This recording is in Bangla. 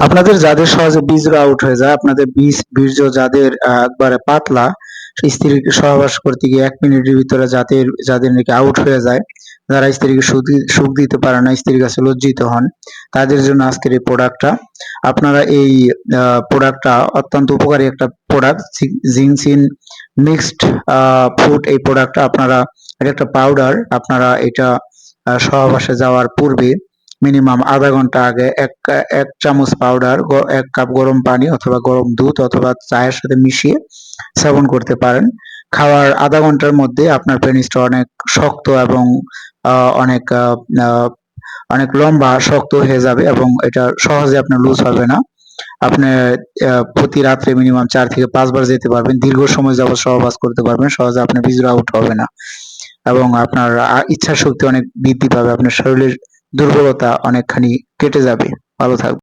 আপনাদের যাদের সহজে বীর্য আউট হয়ে যায়, আপনাদের বীর্য যাদের একবারে পাতলা, স্ত্রীর সহবাস করতে গিয়ে 1 মিনিটের ভিতরে যাদের নাকি আউট হয়ে যায়, যারা স্ত্রীকে সুখ দিতে পারে না, স্ত্রীর কাছে লজ্জিত হন, তাদের জন্য আজকের এই প্রোডাক্টটা। আপনারা এই প্রোডাক্টটা অত্যন্ত উপকারী একটা প্রোডাক্ট, জিনসিন মিক্সড ফুড। এই প্রোডাক্টটা আপনারা, এটা একটা পাউডার, আপনারা এটা সহবাসে যাওয়ার পূর্বে মিনিমাম আধা ঘন্টা আগে এক চামচ পাউডার 1 কাপ গরম পানি অথবা গরম দুধ অথবা চায়ের সাথে মিশিয়ে সেবন করতে পারেন। খাওয়ার আধা ঘন্টার মধ্যে আপনার পেনিসটা অনেক শক্ত এবং অনেক অনেক লম্বা শক্ত হয়ে যাবে এবং এটা সহজে আপনার লুজ হবে না। আপনি প্রতি রাত্রে মিনিমাম 4 থেকে 5 বার যেতে পারবেন, দীর্ঘ সময় যাবত সহবাস করতে পারবেন, সহজে আপনার বীর্য আউট হবে না এবং আপনার ইচ্ছা শক্তি অনেক বৃদ্ধি পাবে, আপনার শরীরের দুর্বলতা অনেকখানি কেটে যাবে। ভালো থাকবেন।